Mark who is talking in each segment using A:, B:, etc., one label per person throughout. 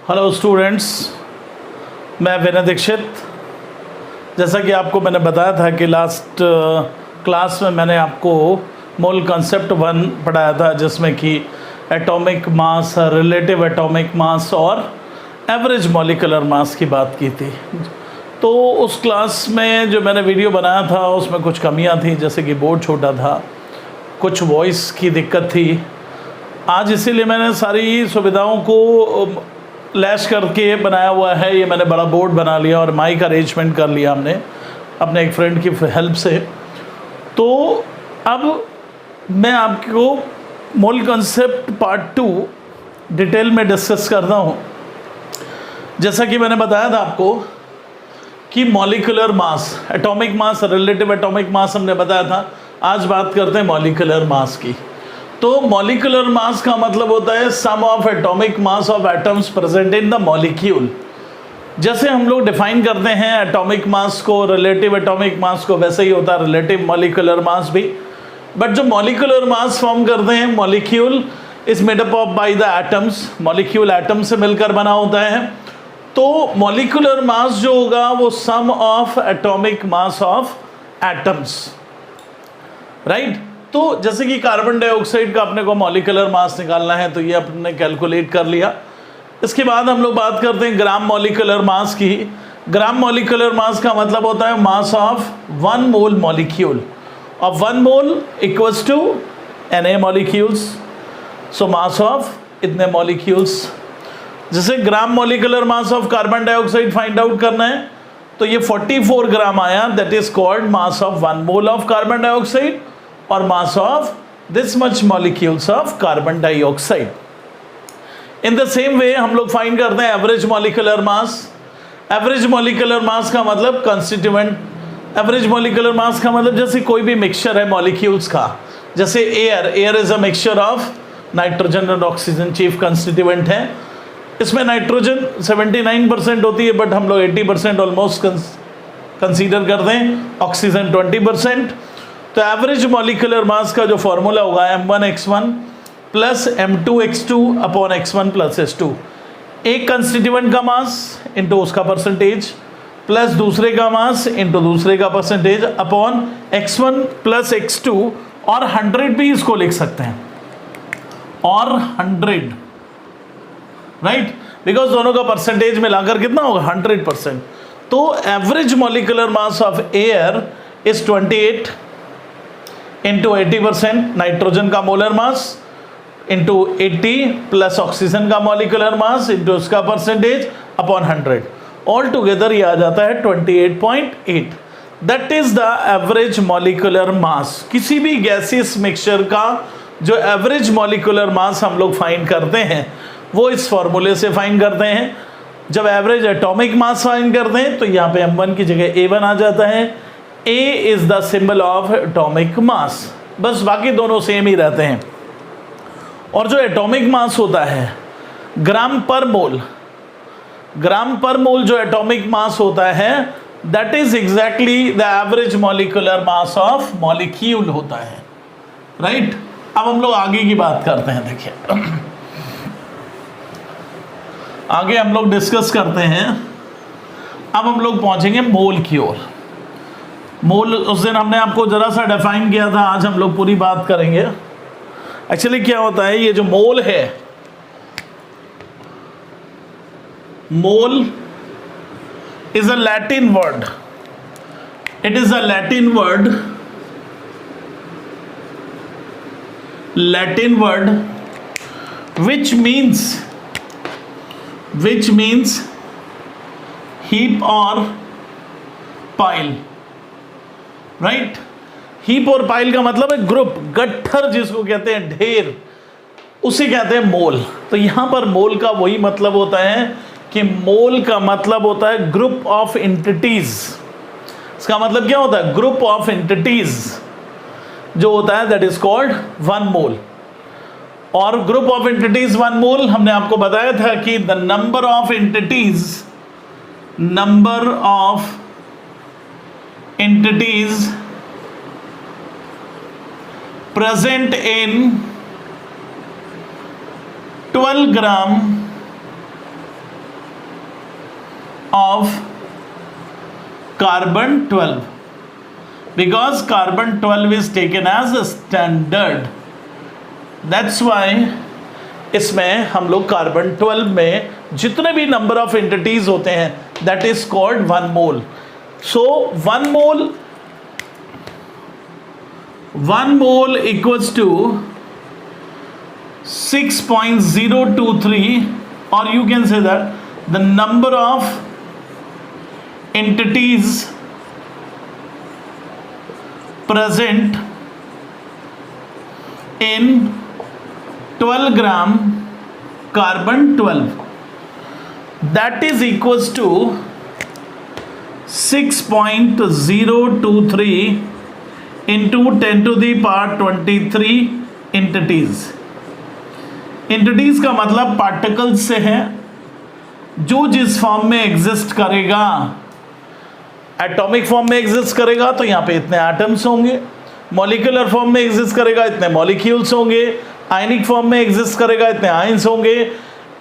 A: Hello students, मैं विनय दीक्षित। जैसा कि आपको मैंने बताया था कि लास्ट क्लास में मैंने आपको मोल कॉन्सेप्ट 1 पढ़ाया था, जिसमें कि atomic mass, relative atomic mass और एवरेज मॉलिक्यूलर मास की बात की थी। तो उस क्लास में जो मैंने वीडियो बनाया था उसमें कुछ कमियां थी, जैसे कि बोर्ड छोटा था, कुछ वॉइस की दिक्कत थी। आज इसीलिए मैंने सारी सुविधाओं को लैश करके बनाया हुआ है। ये मैंने बड़ा बोर्ड बना लिया और माइक अरेंजमेंट कर लिया हमने अपने एक फ्रेंड की हेल्प से। तो अब मैं आपको मोल कॉन्सेप्ट पार्ट 2 डिटेल में डिस्कस करता हूँ। जैसा कि मैंने बताया था आपको कि molecular mass, atomic mass, relative atomic mass हमने बताया था। आज बात करते हैं मॉलिक्यूलर मास की। तो मॉलिक्यूलर मास का मतलब होता है sum of atomic mass of atoms present in the molecule. जैसे हम लोग डिफाइन करते हैं एटॉमिक मास को, रिलेटिव एटॉमिक मास को, वैसे ही होता है रिलेटिव मॉलिक्यूलर मास भी। बट जो मॉलिक्यूलर मास फॉर्म करते हैं, molecule is made up of by the atoms. Molecule atom से मिलकर बना होता है। तो मॉलिक्यूलर मास जो होगा वो sum of atomic mass of atoms, right. तो जैसे कि कार्बन डाइऑक्साइड का अपने को मॉलिक्यूलर मास निकालना है, तो ये अपने कैलकुलेट कर लिया। इसके बाद हम लोग बात करते हैं ग्राम मॉलिक्यूलर मास की। ग्राम मॉलिक्यूलर मास का मतलब होता है मास ऑफ 1 मोल मॉलिक्यूल, और 1 mole equals to Na molecules. So mass of इतने मॉलिक्यूल्स। जैसे gram molecular mass of carbon dioxide find out करना है, तो ये 44 ग्राम आया। That is called mass of 1 mole of carbon dioxide और mass of this much molecules of carbon dioxide. In the same way हम लोग find करते हैं average molecular mass. Average molecular mass का मतलब कंस्टिट्यूएंट। एवरेज मॉलिक्यूलर मास का मतलब जैसे कोई भी मिक्सचर है मॉलिक्यूल्स का, जैसे air is a mixture of nitrogen और ऑक्सीजन, चीफ कंस्टिट्यूएंट है। इसमें नाइट्रोजन 79% होती है, बट हम लोग 80% ऑलमोस्ट कंसीडर करते हैं, ऑक्सीजन 20%। तो एवरेज मॉलिक्यूलर मास का जो फॉर्मूला होगा m1x1 plus m2x2 upon x1 plus s2। एक कंस्टिट्यूएंट का मास इंटू उसका परसेंटेज प्लस दूसरे का मास इंटू दूसरे का percentage upon x1 plus x2, और 100 भी इसको लिख सकते हैं, और 100, राइट, बिकॉज दोनों का परसेंटेज मिलाकर कितना होगा 100%। तो average molecular mass of air is 28 into 80% nitrogen का molar mass into 80 plus oxygen का मॉलिक्यूलर मास इंटू उसका परसेंटेज अपॉन 100। ऑल टुगेदर ये आ जाता है 28.8। That is the average molecular mass. किसी भी गैसियस मिक्सचर का जो एवरेज मॉलिक्यूलर मास हम लोग फाइंड करते हैं वो इस फॉर्मूले से फाइंड करते हैं। जब एवरेज एटॉमिक मास फाइंड करते हैं तो यहाँ पे m1 की जगह a1 आ जाता है। A is the symbol of atomic मास। बस बाकी दोनों सेम ही रहते हैं। और जो एटॉमिक मास होता है ग्राम पर मोल, ग्राम पर मोल जो एटॉमिक मास होता है, that is exactly the average molecular mass of molecule होता है, राइट। अब हम लोग आगे की बात करते हैं। देखिए आगे हम लोग डिस्कस करते हैं। अब हम लोग पहुंचेंगे मोल की ओर। मोल उस दिन हमने आपको जरा सा डिफाइन किया था, आज हम लोग पूरी बात करेंगे। एक्चुअली क्या होता है, ये जो मोल है, mole is a Latin word. It is a Latin word, Latin word which means heap or pile, right. Heap और पाइल का मतलब है ग्रुप, गट्ठर जिसको कहते हैं, ढेर, उसे कहते हैं मोल। तो यहां पर मोल का वही मतलब होता है कि मोल का मतलब होता है ग्रुप ऑफ एंटिटीज। इसका मतलब क्या होता है, ग्रुप ऑफ एंटिटीज जो होता है दैट इज कॉल्ड 1 मोल। और ग्रुप ऑफ एंटिटीज 1 मोल हमने आपको बताया था कि the number of entities present in 12 gram of carbon 12 because carbon 12 is taken as a standard. That's why इसमें हम लोग कार्बन 12 में जितने भी नंबर ऑफ एंटिटीज होते हैं that is called 1 mole. So 1 mole equals to 6.023 or you can say that the number of entities present in 12 gram carbon 12 that is equals to 6.023 into 10 to the power 23 entities. Entities का मतलब particles से है जो जिस form में exist करेगा. Atomic form में exist करेगा तो यहाँ पे इतने एटम्स होंगे, मॉलिक्यूलर फॉर्म में एग्जिस्ट करेगा इतने मॉलिक्यूल्स होंगे, आयनिक फॉर्म में एग्जिस्ट करेगा इतने आयंस होंगे,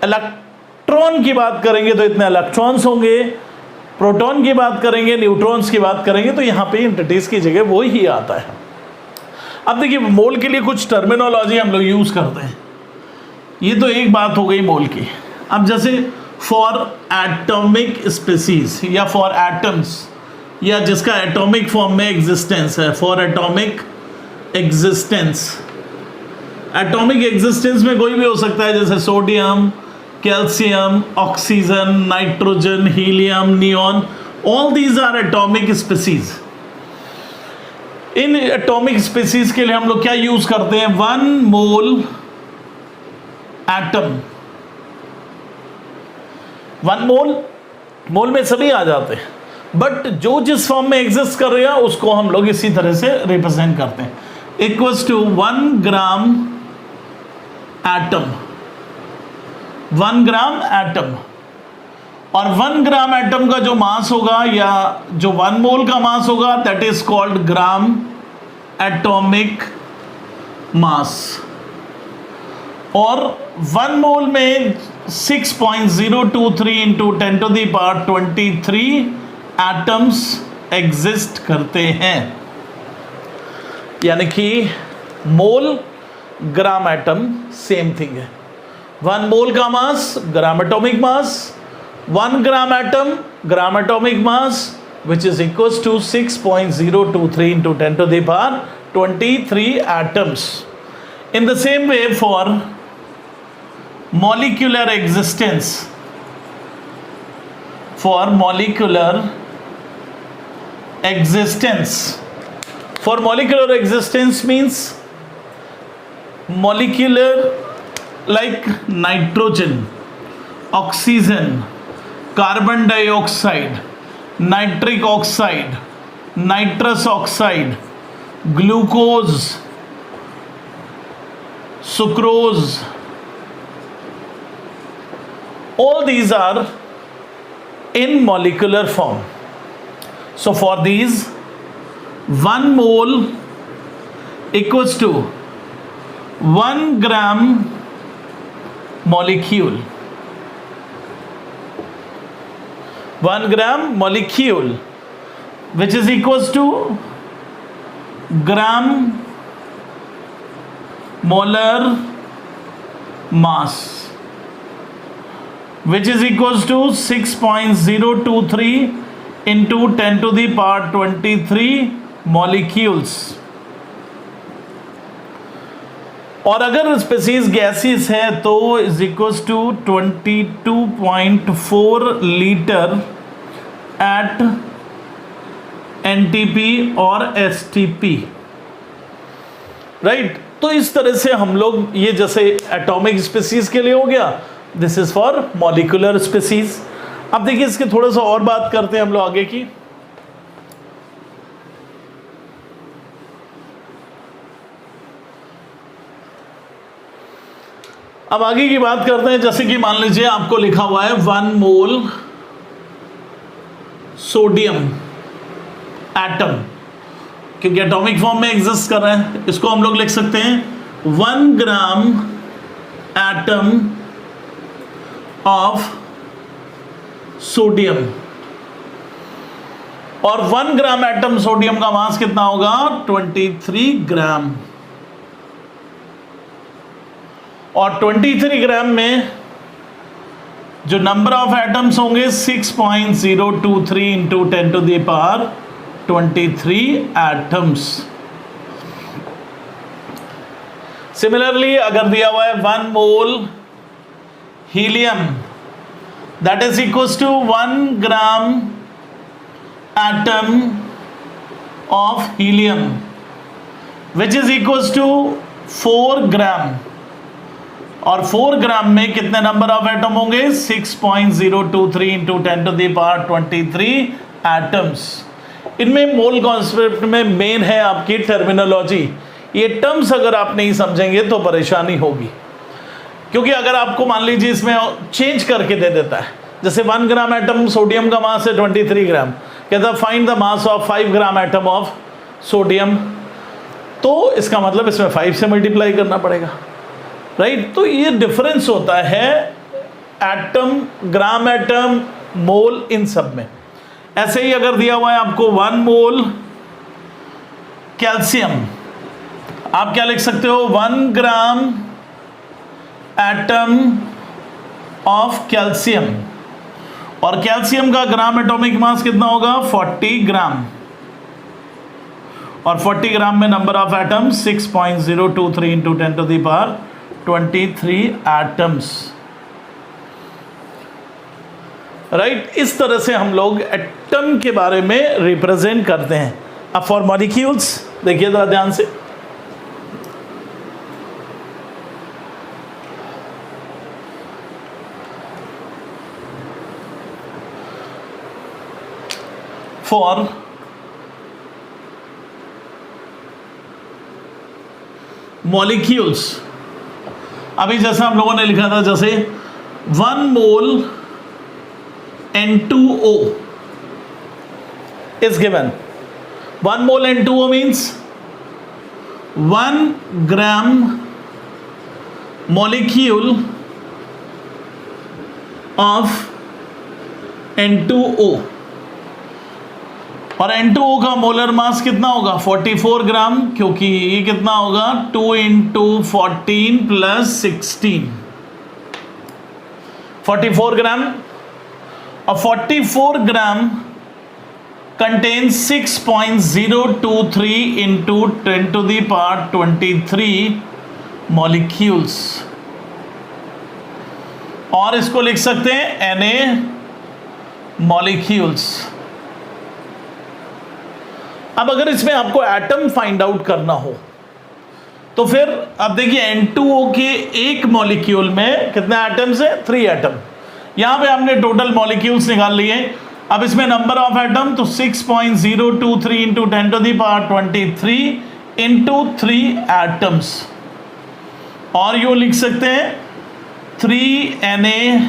A: इलेक्ट्रॉन की बात करेंगे तो इतने इलेक्ट्रॉन्स होंगे, प्रोटॉन की बात करेंगे, न्यूट्रॉन्स की बात करेंगे तो यहाँ पे एंटिटीज की जगह वो ही आता है. अब देखिए मोल के लिए कुछ टर्मिनोलॉजी हम लोग यूज करते हैं. ये तो एक बात हो गई मोल की. अब जैसे फॉर एटॉमिक स्पीसीज या फॉर एटम्स या जिसका एटॉमिक फॉर्म में एग्जिस्टेंस है, for atomic existence. Atomic existence में कोई भी हो सकता है जैसे sodium, calcium, oxygen, nitrogen, helium, neon. All these are atomic species. इन एटॉमिक स्पीसीज के लिए हम लोग क्या यूज करते हैं? 1 मोल एटम. 1 मोल में सभी आ जाते हैं, बट जो जिस फॉर्म में एग्जिस्ट कर रहे हैं उसको हम लोग इसी तरह से रिप्रेजेंट करते हैं. Equals to 1 gram atom. 1 gram atom और 1 ग्राम एटम का जो मास होगा या जो 1 मोल का मास होगा that is called gram atomic mass. और 1 मोल में 6.023 into 10 to the power 23 atoms exist करते हैं. यानी कि mole gram atom same thing है. 1 मोल का mass gram atomic mass, 1 gram atom gram atomic mass which is equals to 6.023 into 10 to the power 23 atoms. In the same way for molecular existence, for molecular existence means molecular like nitrogen, oxygen, carbon dioxide, nitric oxide, nitrous oxide, glucose, sucrose, all these are in molecular form. So for these 1 mole equals to 1 gram molecule. 1 gram molecule which is equals to gram molar mass which is equals to 6.023 into 10 to the power 23 molecules. और अगर species gases है तो is equals to 22.4 litre at NTP और STP. Right. तो इस तरह से हम लोग ये जैसे एटॉमिक स्पीसीज के लिए हो गया, this is for molecular species. अब देखिए इसके थोड़ा सा और बात करते हैं हम लोग आगे की. अब आगे की बात करते हैं. जैसे कि मान लीजिए आपको लिखा हुआ है 1 मोल सोडियम एटम, क्योंकि एटॉमिक फॉर्म में एग्जिस्ट कर रहे हैं. इसको हम लोग लिख सकते हैं 1 ग्राम एटम ऑफ सोडियम और 1 ग्राम एटम सोडियम का मास कितना होगा? 23 ग्राम। और 23 ग्राम में जो नंबर ऑफ एटम्स होंगे 6.023 into 10 to the power 23 atoms. Similarly अगर दिया हुआ है 1 mole helium, that is equal to 1 gram atom of helium which is equal to 4 gram. और 4 ग्राम में कितने नंबर ऑफ एटम होंगे? 6.023 into 10 to the power 23 atoms. इनमें मोल कॉन्सेप्ट में मेन है आपकी टर्मिनोलॉजी। ये टर्म्स अगर आप नहीं समझेंगे तो परेशानी होगी, क्योंकि अगर आपको मान लीजिए इसमें चेंज करके दे देता है, जैसे 1 ग्राम एटम सोडियम का मास है 23 ग्राम, कहता है find the mass of 5 gram atom of sodium, तो इसका मतलब इसमें 5 से मल्टीप्लाई करना पड़ेगा, राइट। तो ये डिफरेंस होता है एटम, ग्राम एटम, मोल, इन सब में। ऐसे ही अगर दिया हुआ है आपको 1 मोल कैल्शियम, आप क्या लिख सकते हो? 1 ग्राम एटम ऑफ कैल्शियम। और कैल्शियम का ग्राम एटॉमिक मास कितना होगा? 40 ग्राम। और 40 ग्राम में number of atom 6.023 into 10 to the power 23 atoms, right. इस तरह से हम लोग एटम के बारे में रिप्रेजेंट करते हैं। अब फॉर मॉलिक्यूल्स देखिए जरा ध्यान से, फॉर मॉलिक्यूल्स, अभी जैसा हम लोगों ने लिखा था, जैसे 1 मोल N2O is given. 1 mole N2O means 1 gram molecule of N2O। और N2O का मोलर मास कितना होगा? 44 ग्राम, क्योंकि ये कितना होगा? 2 इंटू 14 प्लस 16, 44 ग्राम। और 44 ग्राम contains 6.023 into 10 to the power 23 molecules। और इसको लिख सकते हैं Na molecules। अब अगर इसमें आपको एटम फाइंड आउट करना हो तो फिर अब देखिए N2O के एक मॉलिक्यूल में कितने एटम्स है? 3 एटम। यहां पे हमने टोटल मॉलिक्यूल्स निकाल लिए। अब इसमें नंबर ऑफ एटम तो 6.023 into 10 to the power 23 into 3 atoms. और यूं लिख सकते हैं 3 Na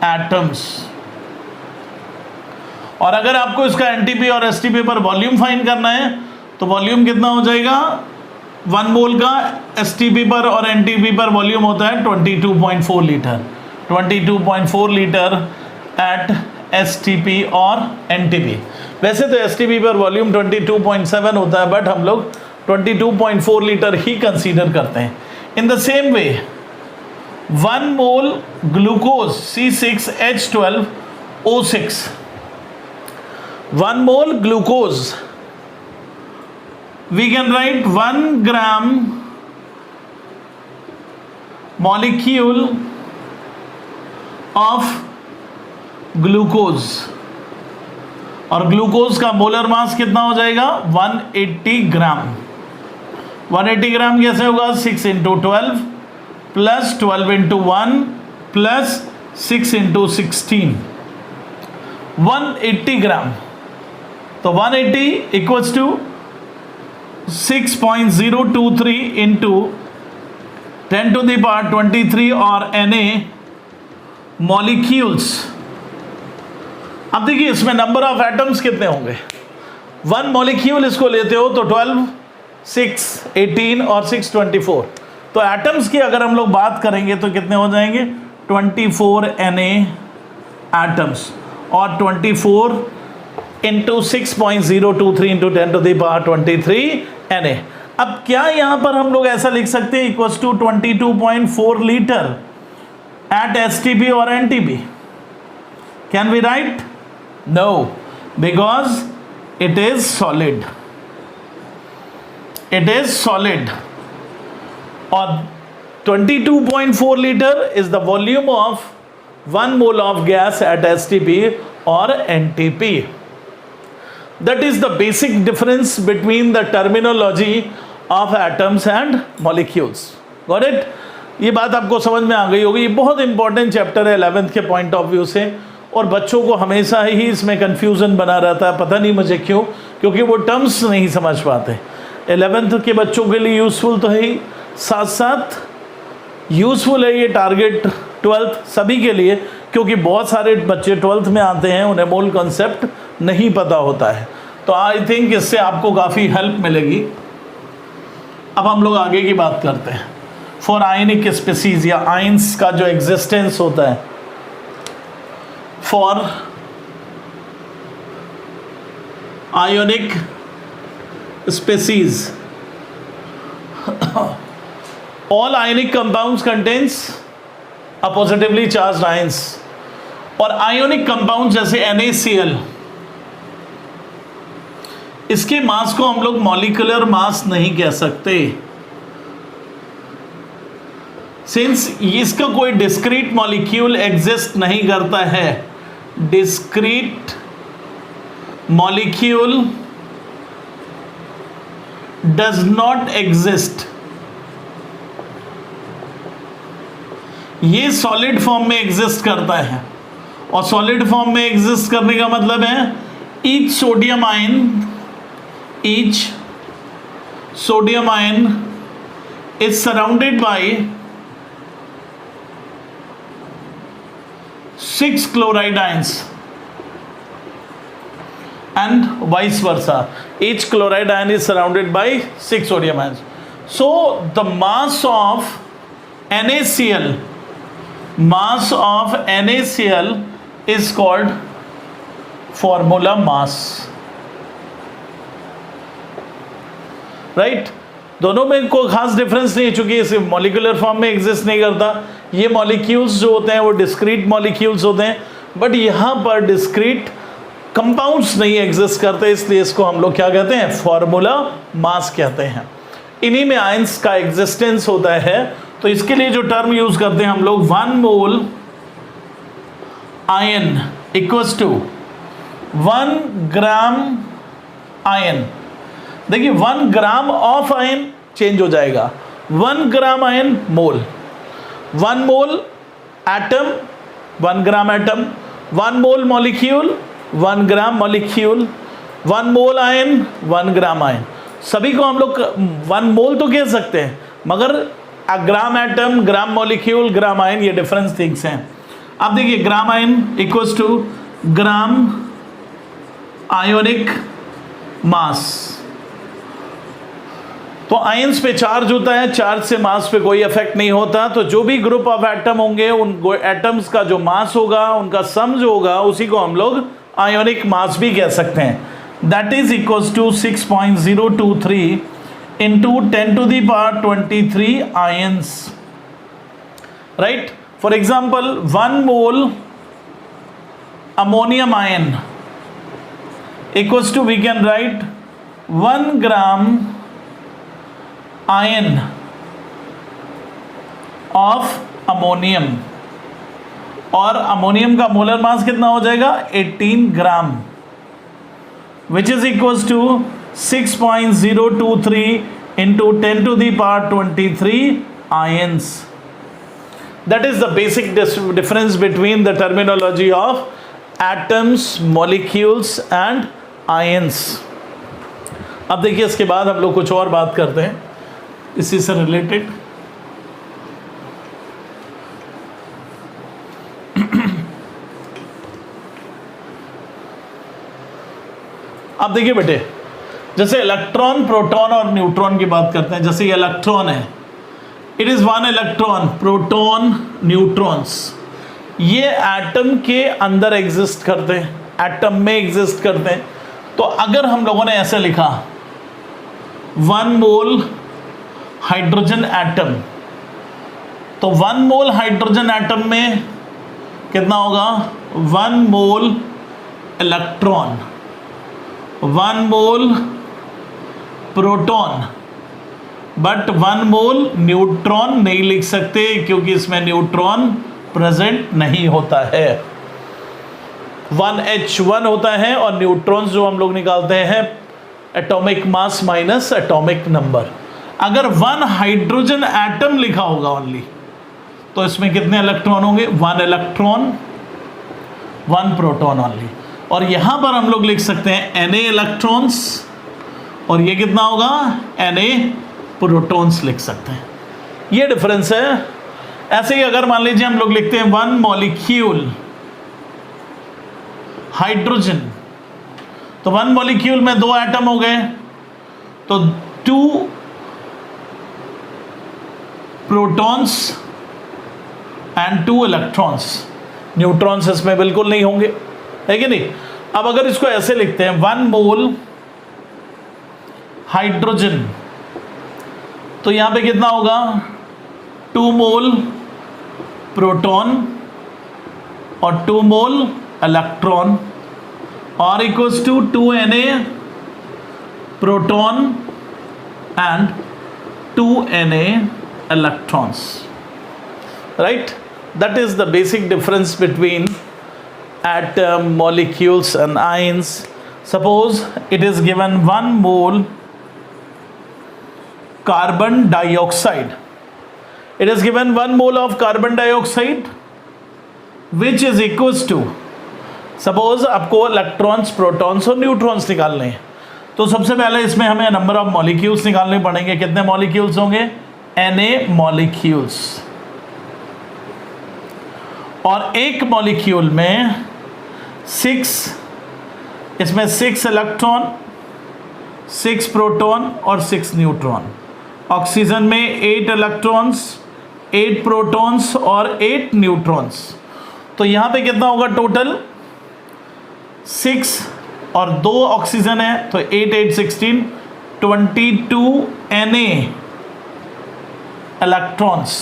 A: एटम्स। और अगर आपको इसका एनटीपी और एसटीपी पर वॉल्यूम फाइंड करना है तो वॉल्यूम कितना हो जाएगा? 1 मोल का एसटीपी पर और एनटीपी पर वॉल्यूम होता है 22.4 लीटर। 22.4 लीटर एट एसटीपी और एनटीपी। वैसे तो एसटीपी पर वॉल्यूम 22.7 होता है, बट हम लोग 22.4 लीटर ही कंसीडर करते हैं। इन the same way 1 mole glucose C6H12O6, 1 mole glucose, we can write 1 gram molecule of glucose। और ग्लूकोज का मोलर मास कितना हो जाएगा? 180 ग्राम। 180 ग्राम कैसे होगा? 6 into 12 plus 12 into 1 plus 6 into 16, 180 gram. तो 180 equals to 6.023 into 10 to the power 23 और Na मॉलिक्यूल्स। अब देखिए इसमें नंबर ऑफ एटम्स कितने होंगे? 1 मॉलिक्यूल इसको लेते हो तो 12, 6, 18 और 6, 24। तो एटम्स की अगर हम लोग बात करेंगे तो कितने हो जाएंगे? 24 Na एटम्स। और 24 इंटू 6.023 इंटू 10⁻23 Na। अब क्या यहां पर हम लोग ऐसा लिख सकते हैं equals to 22.4 litre at STP और NTP? Can we write? No, because it is solid, it is solid, और 22.4 liter is the volume of 1 mole of gas at STP or NTP. That is the basic difference between the terminology of atoms and molecules. Got it? ये बात आपको समझ में आ गई होगी। ये बहुत इंपॉर्टेंट चैप्टर है 11th के पॉइंट ऑफ व्यू से, और बच्चों को हमेशा ही इसमें कन्फ्यूज़न बना रहता है, पता नहीं मुझे क्यों, क्योंकि वो टर्म्स नहीं समझ पाते। 11th के बच्चों के लिए यूज़फुल तो है ही, साथ साथ यूज़फुल है ये टारगेट 12th सभी के लिए, क्योंकि बहुत सारे बच्चे 12th में आते हैं, उन्हें मोल कॉन्सेप्ट नहीं पता होता है। तो आई थिंक इससे आपको काफ़ी हेल्प मिलेगी। अब हम लोग आगे की बात करते हैं। फॉर आयनिक स्पीसीज या आयंस का जो एग्जिस्टेंस होता है, for ionic species all ionic compounds contains a positively charged ions, और ionic compounds जैसे NaCl, इसके मास को हम लोग मॉलिक्यूलर मास नहीं कह सकते, सिंस इसका कोई डिस्क्रीट मॉलिक्यूल एग्जिस्ट नहीं करता है। Discrete molecule does not exist. ये सॉलिड फॉर्म में एग्जिस्ट करता है, और सॉलिड फॉर्म में एग्जिस्ट करने का मतलब है each sodium ion is surrounded by 6 chloride ions and vice versa. Each chloride ion is surrounded by 6 sodium ions. So the mass of NaCl is called formula mass. Right? दोनों में कोई खास difference नहीं है, चूंकि इस मॉलिक्यूलर फॉर्म में exist नहीं करता। ये मॉलिक्यूल्स जो होते हैं वो डिस्क्रीट मॉलिक्यूल्स होते हैं, बट यहाँ पर डिस्क्रीट कंपाउंड्स नहीं एग्जिस्ट करते, इसलिए इसको हम लोग क्या कहते हैं? फॉर्मूला मास कहते हैं। इन्हीं में आयंस का एग्जिस्टेंस होता है। तो इसके लिए जो टर्म यूज करते हैं हम लोग, 1 mole ion equals to 1 gram ion. देखिए 1 ग्राम ऑफ आयन चेंज हो जाएगा, 1 gram ion mole, 1 mole atom 1 gram atom, 1 mole molecule 1 gram molecule, 1 mole ion 1 gram ion. सभी को हम लोग 1 मोल तो कह सकते हैं, मगर gram atom, gram molecule, gram ion, ये डिफरेंस थिंग्स हैं। अब देखिए gram ion equals to gram ionic mass. तो आयंस पे चार्ज होता है, चार्ज से मास पे कोई इफेक्ट नहीं होता। तो जो भी ग्रुप ऑफ एटम होंगे, उन एटम्स का जो मास होगा, उनका सम जो होगा, उसी को हम लोग आयोनिक मास भी कह सकते हैं। That is equals to 6.023 into 10⁻23 ions. Right? For example 1 mole ammonium ion equals to, we can write 1 gram ion of ammonium, और अमोनियम का मोलर मास कितना हो जाएगा? 18 gram, which is equals to 6.023 into 10⁻23 ions. That is the basic difference between the terminology of atoms, molecules and ions. अब देखिए इसके बाद हम लोग कुछ और बात करते हैं इसी से रिलेटेड। अब देखिए बेटे, जैसे इलेक्ट्रॉन, प्रोटॉन और न्यूट्रॉन की बात करते हैं। जैसे ये इलेक्ट्रॉन है, it is 1 electron, proton, neutrons, ये एटम के अंदर एग्जिस्ट करते हैं। एटम में एग्जिस्ट करते हैं। तो अगर हम लोगों ने ऐसे लिखा 1 मोल हाइड्रोजन एटम, तो 1 मोल हाइड्रोजन एटम में कितना होगा? 1 मोल electron, 1 mole proton, but 1 mole neutron नहीं लिख सकते क्योंकि इसमें न्यूट्रॉन प्रेजेंट नहीं होता है। 1H1 होता है और न्यूट्रॉन्स जो हम लोग निकालते हैं atomic mass minus atomic number. अगर 1 हाइड्रोजन एटम लिखा होगा ओनली, तो इसमें कितने इलेक्ट्रॉन होंगे? 1 इलेक्ट्रॉन, 1 प्रोटॉन ओनली। और यहां पर हम लोग लिख सकते हैं Na इलेक्ट्रॉन्स, और ये कितना होगा? Na प्रोटॉन्स लिख सकते हैं। ये डिफरेंस है। ऐसे ही अगर मान लीजिए हम लोग लिखते हैं 1 मॉलिक्यूल हाइड्रोजन, तो 1 मॉलिक्यूल में 2 एटम हो गए, तो 2 प्रोटॉन्स एंड 2 इलेक्ट्रॉन्स। न्यूट्रॉन्स इसमें बिल्कुल नहीं होंगे, है कि नहीं? अब अगर इसको ऐसे लिखते हैं 1 मोल हाइड्रोजन, तो यहां पे कितना होगा? 2 मोल प्रोटॉन और 2 मोल इलेक्ट्रॉन, और equals to 2 Na proton and 2 Na electrons, right? That is the basic difference between atom, molecules and ions. Suppose it is given 1 mole carbon dioxide. It is given 1 mole of carbon dioxide which is equals to, suppose आपको electrons, protons और neutrons निकालने हैं, तो सबसे पहले इसमें हमें number of molecules निकालने पड़ेंगे। कितने मॉलिक्यूल्स होंगे? Na मॉलिक्यूल्स, और एक मॉलिक्यूल में 6, इसमें 6 इलेक्ट्रॉन, 6 प्रोटॉन और 6 न्यूट्रॉन। ऑक्सीजन में 8 इलेक्ट्रॉन्स, 8 प्रोटॉन्स और 8 न्यूट्रॉन्स। तो यहां पे कितना होगा टोटल? 6 और 2 ऑक्सीजन है, तो 8 8 16, 22 Na इलेक्ट्रॉन्स,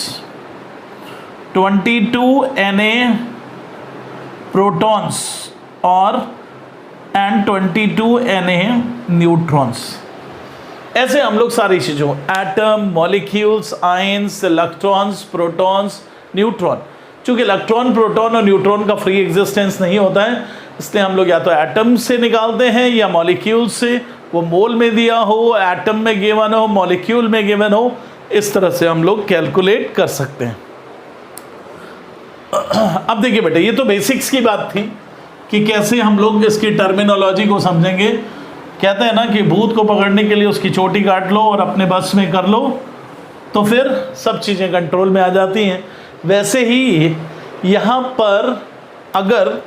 A: 22 Na प्रोटॉन्स और 22 Na न्यूट्रॉन्स। ऐसे हम लोग सारी चीज़ों, atom, molecules, ions, electrons, protons, neutron, चूंकि इलेक्ट्रॉन, प्रोटॉन और न्यूट्रॉन का फ्री एग्जिस्टेंस नहीं होता है, इसलिए हम लोग या तो एटम से निकालते हैं या मॉलिक्यूल से, वो मोल में दिया हो, एटम में गिवन हो, मॉलिक्यूल में गिवन हो, इस तरह से हम लोग कैलकुलेट कर सकते हैं। अब देखिए बेटे, ये तो बेसिक्स की बात थी कि कैसे हम लोग इसकी टर्मिनोलॉजी को समझेंगे। कहते हैं ना कि भूत को पकड़ने के लिए उसकी चोटी काट लो और अपने बस में कर लो, तो फिर सब चीज़ें कंट्रोल में आ जाती हैं। वैसे ही यहाँ पर अगर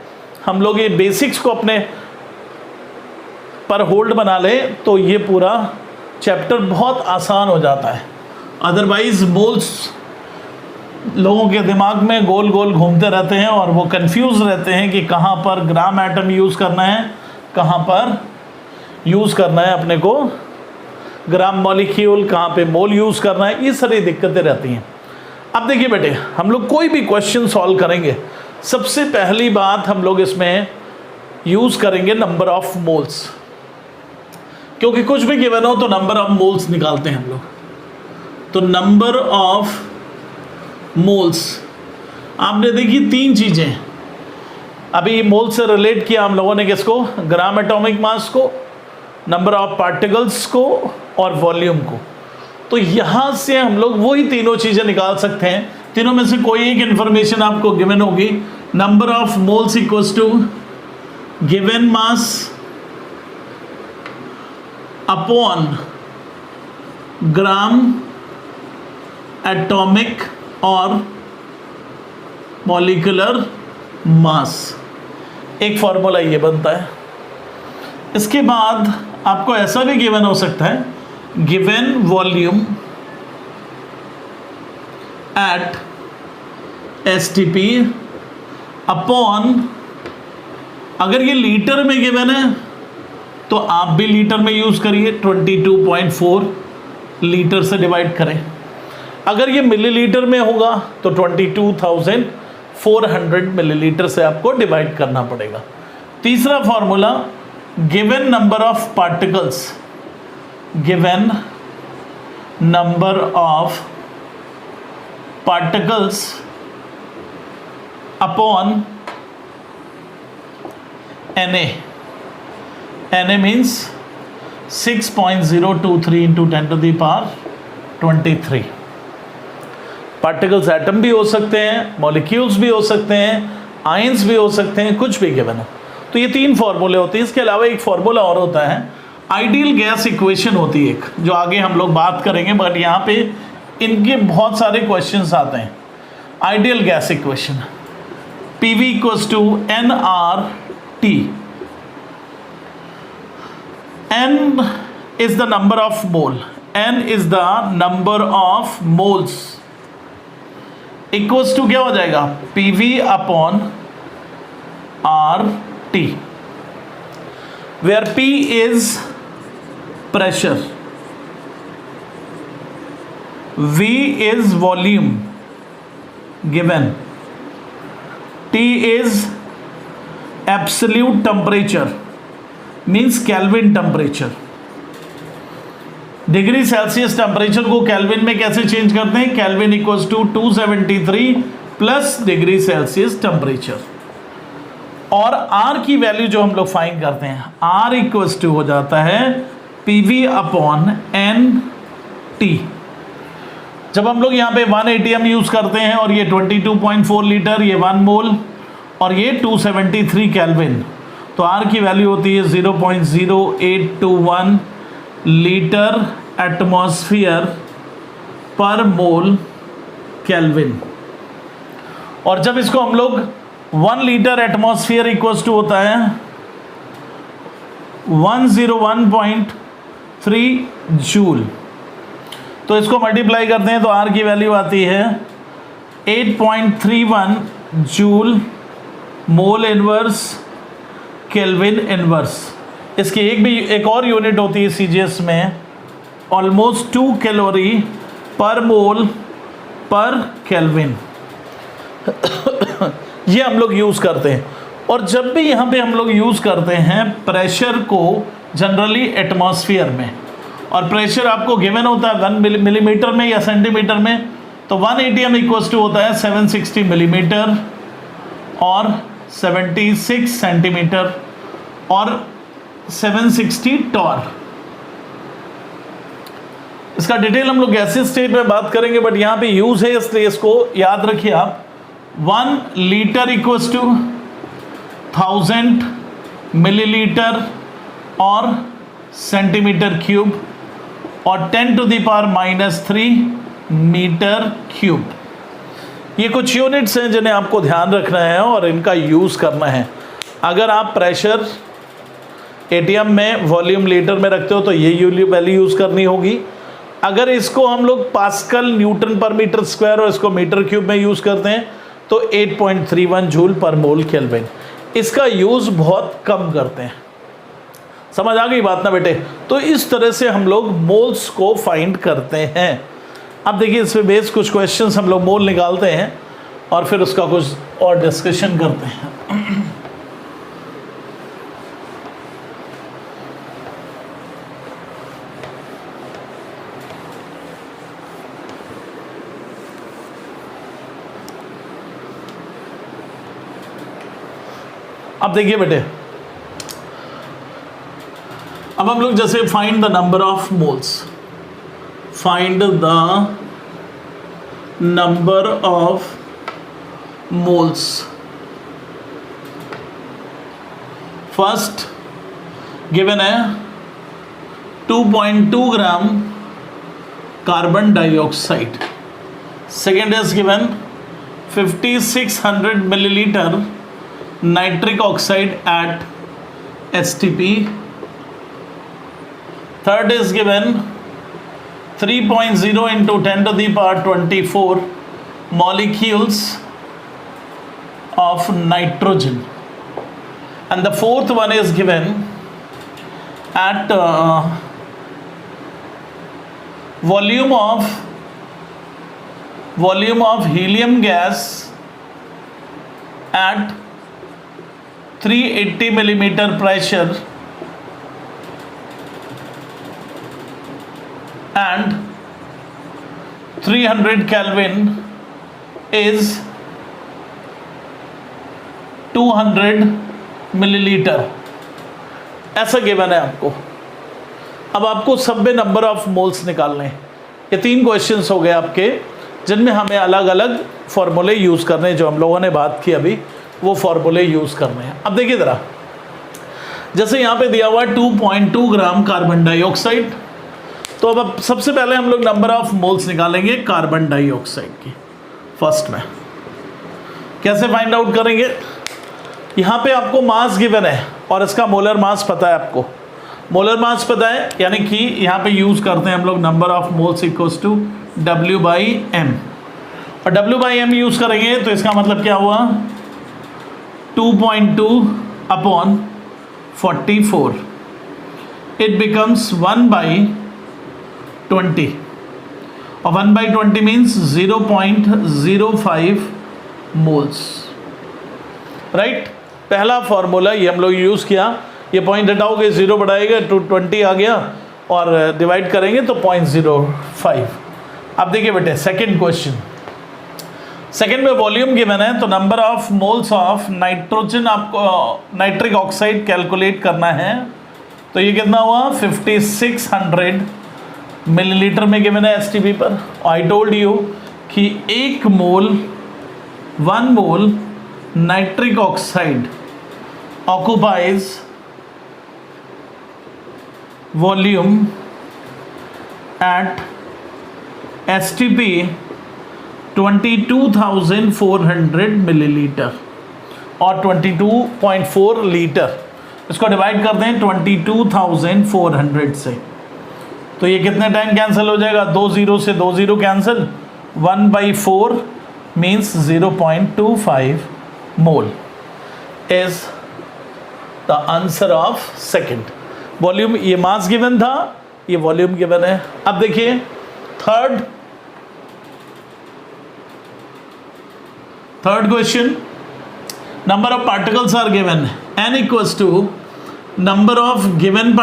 A: हम लोग ये बेसिक्स को अपने पर होल्ड बना लें तो ये पूरा चैप्टर बहुत आसान हो जाता है। अदरवाइज मोल्स लोगों के दिमाग में गोल गोल घूमते रहते हैं और वो कंफ्यूज रहते हैं कि कहाँ पर ग्राम एटम यूज़ करना है, कहाँ पर यूज़ करना है अपने को ग्राम मॉलिक्यूल, कहाँ पे मोल यूज़ करना है, ये सारी दिक्कतें रहती हैं। अब देखिए बेटे, हम लोग कोई भी क्वेश्चन सॉल्व करेंगे, सबसे पहली बात हम लोग इसमें यूज़ करेंगे नंबर ऑफ मोल्स, क्योंकि कुछ भी गिवन हो तो नंबर ऑफ मोल्स निकालते हैं हम लोग। तो नंबर ऑफ मोल्स आपने देखी 3 चीज़ें, अभी मोल से रिलेट किया हम लोगों ने किसको? ग्राम एटॉमिक मास को, नंबर ऑफ पार्टिकल्स को और वॉल्यूम को। तो यहाँ से हम लोग वही तीनों चीज़ें निकाल सकते हैं। तीनों में से कोई एक इन्फॉर्मेशन आपको गिवन होगी। Number of moles equals to given mass upon gram atomic और मॉलिक्यूलर मास। एक फॉर्मूला ये बनता है। इसके बाद आपको ऐसा भी गिवन हो सकता है, given volume at STP upon अगर ये लीटर में गिवन है तो आप भी लीटर में यूज़ करिए, 22.4 लीटर से डिवाइड करें। अगर ये मिलीलीटर में होगा तो 22,400 मिलीलीटर से आपको डिवाइड करना पड़ेगा। तीसरा formula, given number of particles, given number of particles upon Na, Na means 6.023 into 10 to the power 23। Particles atom भी हो सकते हैं, मॉलिक्यूल्स भी हो सकते हैं, आयंस भी हो सकते हैं, कुछ भी गिवन है। तो ये 3 फॉर्मूले होते हैं। इसके अलावा एक फॉर्मूला और होता है, आइडियल गैस इक्वेशन होती है एक, जो आगे हम लोग बात करेंगे, बट यहाँ पे इनके बहुत सारे क्वेश्चंस आते हैं। Ideal gas equation, PV equals to nRT। N is the number of mole, N is the number of moles, equals to क्या हो जाएगा, PV upon RT, where P is pressure, V is volume given, T is absolute temperature means kelvin temperature. Degree celsius temperature को kelvin में कैसे change करते हैं, kelvin equals to 273 plus degree celsius temperature. और R की value जो हम लोग फाइंड करते हैं, आर इक्वल्स टू हो जाता है PV अपॉन NT। जब हम लोग यहाँ पे 1 ATM यूज करते हैं और ये 22.4 लीटर, ये 1 मोल और ये 273 केल्विन, तो आर की वैल्यू होती है 0.0821 लीटर एटमॉस्फेयर पर मोल केल्विन। और जब इसको हम लोग 1 लीटर एटमॉस्फेयर इक्वल्स टू होता है 101.3 जूल, तो इसको मल्टीप्लाई करते हैं तो आर की वैल्यू आती है 8.31 joule mole inverse kelvin inverse. इसकी एक और यूनिट होती है CGS में, ऑलमोस्ट 2 कैलोरी पर मोल पर केल्विन। ये हम लोग यूज़ करते हैं। और जब भी यहाँ पे हम लोग यूज़ करते हैं प्रेशर को जनरली एटमॉस्फेयर में, और प्रेशर आपको गिवन होता है 1 मिलीमीटर में या सेंटीमीटर में, तो 1 ATM इक्वल्स टू होता है 760 मिलीमीटर और 76 सेंटीमीटर और 760 टॉर। इसका डिटेल हम लोग गैसेस स्टेट में बात करेंगे, बट यहाँ पे यूज है इसलिए इसको याद रखिए आप। 1 लीटर इक्वल्स टू 1000 मिलीलीटर और सेंटीमीटर क्यूब और 10 to the power -3 metre cube. ये कुछ यूनिट्स हैं जिन्हें आपको ध्यान रखना है और इनका यूज़ करना है। अगर आप प्रेशर ATM में वॉल्यूम लीटर में रखते हो तो ये वैल्यू यूज़ करनी होगी। अगर इसको हम लोग पास्कल न्यूटन पर मीटर स्क्वायर और इसको मीटर क्यूब में यूज़ करते हैं तो 8.31 जूल पर मोल केल्विन। इसका यूज़ बहुत कम करते हैं। समझ आ गई बात ना बेटे? तो इस तरह से हम लोग मोल्स को फाइंड करते हैं। अब देखिए इस पे बेस कुछ क्वेश्चंस हम लोग मोल निकालते हैं और फिर उसका कुछ और डिस्कशन करते हैं। अब देखिए बेटे, अब हम लोग जैसे find the number of moles, find the number of moles. First given है 2.2 gram carbon dioxide. Second is given 5600 millilitre nitric oxide at STP. Third is given 3.0 into 10 to the power 24 molecules of nitrogen. and the fourth one is given at volume of helium gas at 380 millimeter pressure and 300 Kelvin is 200 millilitre, ऐसा given है आपको। अब आपको सब में number of moles निकालने हैं। ये 3 क्वेश्चंस हो गए आपके, जिनमें हमें अलग अलग फॉर्मूले यूज़ करने हैं। जो हम लोगों ने बात की अभी, वो फॉर्मूले यूज़ करने हैं। अब देखिए ज़रा, जैसे यहाँ पे दिया हुआ है 2.2 ग्राम कार्बन डाइऑक्साइड, तो अब सबसे पहले हम लोग नंबर ऑफ मोल्स निकालेंगे कार्बन डाइऑक्साइड की। फर्स्ट में कैसे फाइंड आउट करेंगे? यहाँ पे आपको मास गिवन है और इसका मोलर मास पता है आपको। मोलर मास पता है, यानी कि यहाँ पे यूज़ करते हैं हम लोग number of moles equals to W/m, और W/m यूज़ करेंगे तो इसका मतलब क्या हुआ? 2.2/44, इट बिकम्स 1/20, और 1/20 मीन्स 0.05 मोल्स, राइट। पहला फॉर्मूला ये हम लोग यूज़ किया। ये पॉइंट हटाओगे 0 बढ़ाएगा तो 20 आ गया, और डिवाइड करेंगे तो 0.05। अब देखिए बेटे सेकंड क्वेश्चन। सेकंड में वॉल्यूम गिवन है, तो number of moles of nitrogen आपको नाइट्रिक ऑक्साइड कैलकुलेट करना है। तो ये कितना हुआ? 5600 मिलीलीटर में गिवन है STP पर। आई टोल्ड यू कि 1 mole nitric oxide occupies volume at STP 22,400 millilitre और 22.4 लीटर। इसको डिवाइड कर दें 22,400 से, तो ये कितने टाइम कैंसिल हो जाएगा? 2 0 से 2 0 cancel, 1/4 means 0.25 mole is the answer of second. Volume, ये मास गिवन था, ये वॉल्यूम गिवन है। अब देखिए third question, number of particles are given, n equals to number of given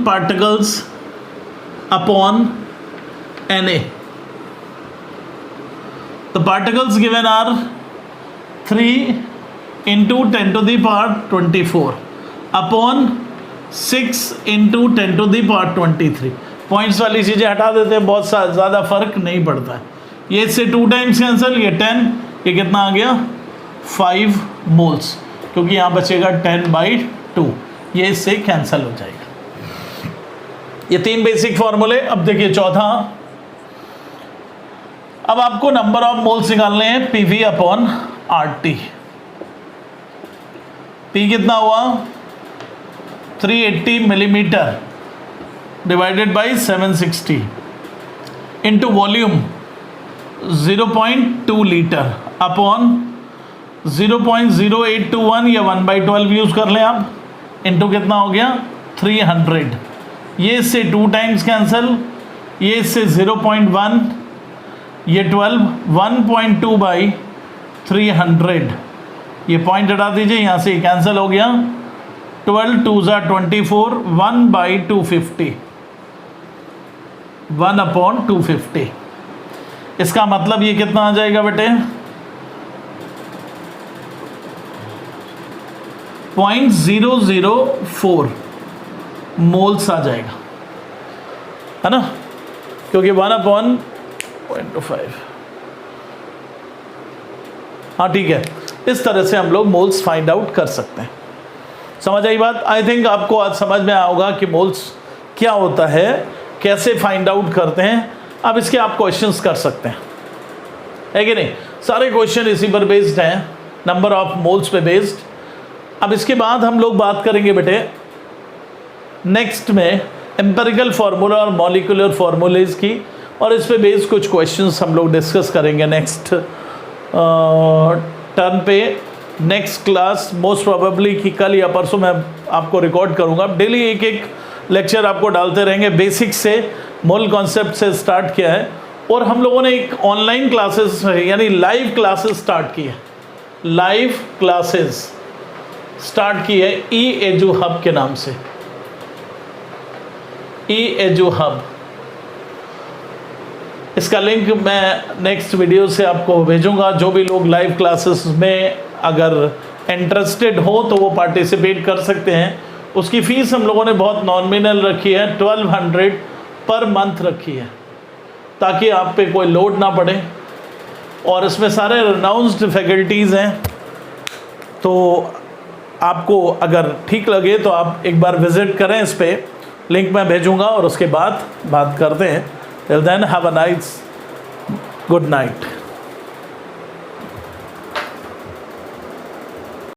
A: particles upon Na। The particles given are 3 into 10 to the power 24 upon 6 into 10 to the power 23। Points वाली चीज़ें हटा देते हैं, बहुत ज़्यादा फर्क नहीं पड़ता है। ये इससे 2 टाइम्स कैंसिल, ये 10, ये कितना आ गया? 5 मोल्स, क्योंकि यहाँ बचेगा 10/2, ये इससे कैंसिल हो जाएगा। ये 3 बेसिक फॉर्मूले। अब देखिए चौथा, अब आपको नंबर ऑफ मोल्स निकालने हैं PV/RT। P कितना हुआ? 380 millimetre divided by 760 into volume 0.2 litre upon 0.0821 या 1/12 यूज कर लें आप, इंटू कितना हो गया? 300। ये इससे 2 टाइम्स कैंसिल, ये इससे 0.1, ये 12, 1.2/300। ये पॉइंट हटा दीजिए, यहाँ से कैंसिल हो गया। 12 2 24, 1/250, 1/250। इसका मतलब ये कितना आ जाएगा बेटे? 0.004 मोल्स आ जाएगा, है ना, क्योंकि 1/0.25। हाँ ठीक है, इस तरह से हम लोग मोल्स फाइंड आउट कर सकते हैं। समझ आई बात? आई थिंक आपको आज समझ में आया होगा कि मोल्स क्या होता है, कैसे फाइंड आउट करते हैं। अब इसके आप क्वेश्चंस कर सकते हैं, है कि नहीं? सारे क्वेश्चन इसी पर बेस्ड हैं, नंबर ऑफ मोल्स पे बेस्ड। अब इसके बाद हम लोग बात करेंगे बेटे नेक्स्ट में एम्पिरिकल फार्मूला और मॉलिक्यूलर फार्मूलेज की, और इस पे बेस्ड कुछ क्वेश्चंस हम लोग डिस्कस करेंगे नेक्स्ट टर्न पे नेक्स्ट क्लास मोस्ट प्रोबेबली कि कल या परसों मैं आपको रिकॉर्ड करूँगा। डेली एक एक लेक्चर आपको डालते रहेंगे। बेसिक से मोल कॉन्सेप्ट से स्टार्ट किया है और हम लोगों ने एक ऑनलाइन क्लासेस यानी लाइव क्लासेस स्टार्ट की है। लाइव क्लासेस स्टार्ट की है ई-एजू हब के नाम से। ई-एजू हब, इसका लिंक मैं नेक्स्ट वीडियो से आपको भेजूंगा। जो भी लोग लाइव क्लासेस में अगर इंटरेस्टेड हो तो वो पार्टिसिपेट कर सकते हैं। उसकी फ़ीस हम लोगों ने बहुत नॉमिनल रखी है, 1200 पर मंथ रखी है, ताकि आप पे कोई लोड ना पड़े। और इसमें सारे रिनाउंस्ड फैकल्टीज़ हैं, तो आपको अगर ठीक लगे तो आप एक बार विज़िट करें। इस पर लिंक मैं भेजूंगा और उसके बाद बात करते हैं। Till then have a nice good night.